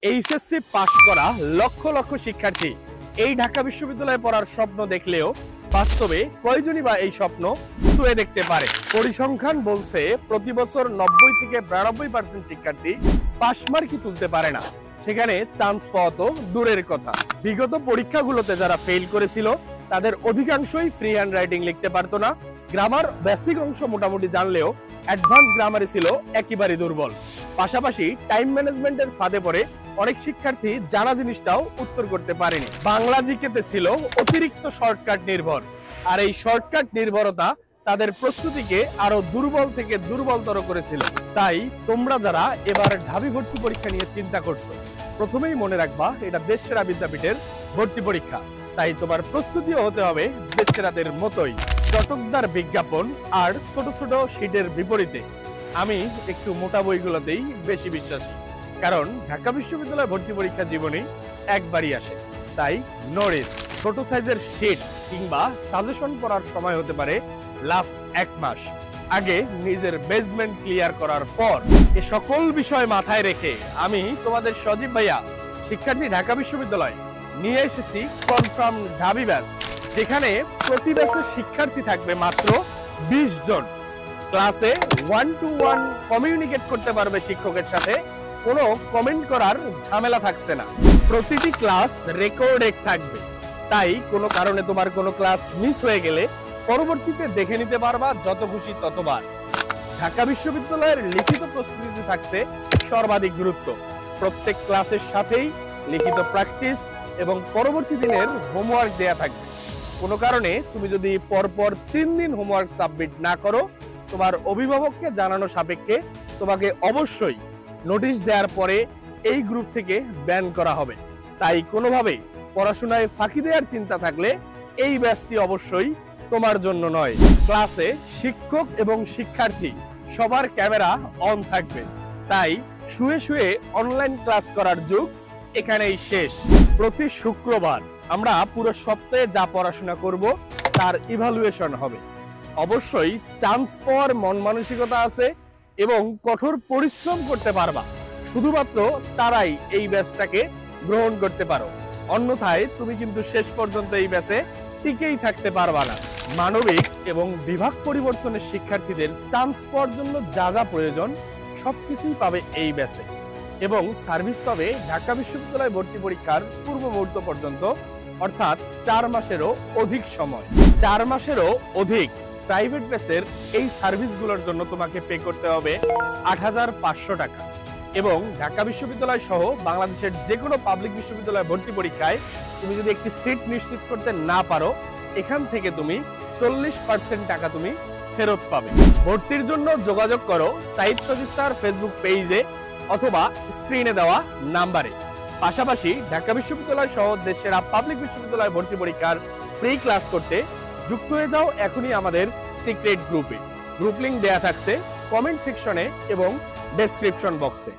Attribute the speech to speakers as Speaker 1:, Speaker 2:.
Speaker 1: HSC পাশ করা লক্ষ লক্ষ শিক্ষার্থী এই ঢাকা বিশ্ববিদ্যালয়ে পড়ার স্বপ্ন দেখলেও বাস্তবে কয়জনই বা এই স্বপ্ন ছুঁয়ে দেখতে পারে। পরিসংখ্যান বলছে প্রতি বছর 90 থেকে 92% শিক্ষার্থী পাশ মার্কই তুলতে পারে না, সেখানে চান্স পাওয়া তো দূরের কথা। বিগত পরীক্ষাগুলোতে যারা ফেল করেছিল তাদের অধিকাংশই ফ্রি হ্যান্ড রাইটিং লিখতে পারতো না। গ্রামার বেসিক অংশ মোটামুটি জানলেও অ্যাডভান্স গ্রামারে ছিল একেবারে দুর্বল। পাশাপাশি টাইম ম্যানেজমেন্টের ফাঁদে পড়ে অনেক শিক্ষার্থী জানা জিনিসটাও উত্তর করতে পারেনি। বাংলা জিকেতে ছিল অতিরিক্ত শর্টকাট নির্ভর, আর এই শর্টকাট নির্ভরতা তাদের প্রস্তুতিকে আরো দুর্বল থেকে দুর্বলতর করেছিল। তাই তোমরা যারা এবার ঢাবি ভর্তি পরীক্ষা নিয়ে চিন্তা করছো, প্রথমেই মনে রাখবা এটা দেশসেরা বিদ্যাপীঠের ভর্তি পরীক্ষা, তাই তোমার প্রস্তুতিও হতে হবে দেশসেরাদের মতোই। চটকদার বিজ্ঞাপন আর ছোট ছোট শীটের বিপরীতে আমি একটু মোটা বইগুলোতেই বেশি বিশ্বাসী, কারণ ঢাকা বিশ্ববিদ্যালয় ভর্তি পরীক্ষা জীবনে একবারই আসে। তাই নো রিস্ক। ছোট সাইজের শীট কিংবা সাজেশন পড়ার সময় হতে পারে লাস্ট এক মাস। আগে নিজের বেসমেন্ট ক্লিয়ার করার পর এ সকল বিষয় মাথায় রেখে আমি তোমাদের সজীব ভাইয়া শিক্ষার্থী ঢাকা বিশ্ববিদ্যালয় নিয়ে এসেছি কনফার্ম ঢাবি ব্যাচ, যেখানে প্রতি ব্যাচের শিক্ষার্থী থাকবে মাত্র 20 জন। ক্লাসে 1-to-1 কমিউনিকেট করতে পারবে শিক্ষকের সাথে, কোনো কমেন্ট করার ঝামেলা থাকছে না। প্রতিটি ক্লাস রেকর্ডেড থাকবে, তাই কোনো কারণে তোমার কোনো ক্লাস মিস হয়ে গেলে পরবর্তীতে দেখে নিতে পারবা যত খুশি ততবার। ঢাকা বিশ্ববিদ্যালয়ের লিখিত প্রস্তুতিতে থাকছে সর্বাধিক গুরুত্ব। প্রত্যেক ক্লাসের সাথেই লিখিত প্র্যাকটিস এবং পরবর্তী দিনের হোমওয়ার্ক দেয়া থাকবে। কোনো কারণে তুমি যদি পরপর 3 দিন হোমওয়ার্ক সাবমিট না করো, তোমার অভিভাবককে জানানো সাপেক্ষে তোমাকে অবশ্যই নোটিশ দেওয়ার পরে এই গ্রুপ থেকে ব্যান করা হবে। তাই কোনোভাবেই পড়াশোনায় ফাঁকি দেওয়ার চিন্তা থাকলে এই ব্যাচটি অবশ্যই তোমার জন্য নয়। ক্লাসে শিক্ষক এবং শিক্ষার্থী সবার ক্যামেরা অন থাকবে, তাই শুয়ে শুয়ে অনলাইন ক্লাস করার যুগ এখানেই শেষ। প্রতি শুক্রবার আমরা পুরো সপ্তাহে যা পড়াশোনা করব তার ইভালুয়েশন হবে। অবশ্যই চান্স পাওয়ার মন মানসিকতা আছে এবং কঠোর পরিশ্রম করতে পারবা, শুধুমাত্র তারাই এই ব্যাচটাকে গ্রহণ করতে পারো। অন্যথায় তুমি কিন্তু শেষ পর্যন্ত এই ব্যাচে টিকেই থাকতে পারবা না। মানবিক এবং বিভাগ পরিবর্তনের শিক্ষার্থীদের চান্স পাওয়ার জন্য যা যা প্রয়োজন সবকিছুই পাবে এই ব্যাচে, এবং সার্ভিস পাবে ঢাকা বিশ্ববিদ্যালয় ভর্তি পরীক্ষার পূর্ব মুহূর্ত পর্যন্ত, অর্থাৎ 4 মাসেরও অধিক সময়। 4 মাসেরও অধিক প্রাইভেট ব্যাচের এই সার্ভিসগুলোর জন্য তোমাকে পে করতে হবে 8,500 টাকা। এবং ঢাকা বিশ্ববিদ্যালয় সহ বাংলাদেশের যে কোনো পাবলিক বিশ্ববিদ্যালয় ভর্তি পরীক্ষায় তুমি যদি একটি সিট নিশ্চিত করতে না পারো, এখান থেকে তুমি 40% টাকা তুমি ফেরত পাবে। ভর্তির জন্য যোগাযোগ করো সাইদ সজীব স্যার ফেসবুক পেজে অথবা স্ক্রিনে দেওয়া নাম্বারে। পাশাপাশি ঢাকা বিশ্ববিদ্যালয় সহ দেশের পাবলিক বিশ্ববিদ্যালয় ভর্তি পরীক্ষার ফ্রি ক্লাস করতে যুক্ত হয়ে যাও এখনই আমাদের সিক্রেট গ্রুপে। গ্রুপ লিংক দেয়া থাকছে কমেন্ট সেকশনে এবং ডেসক্রিপশন বক্সে।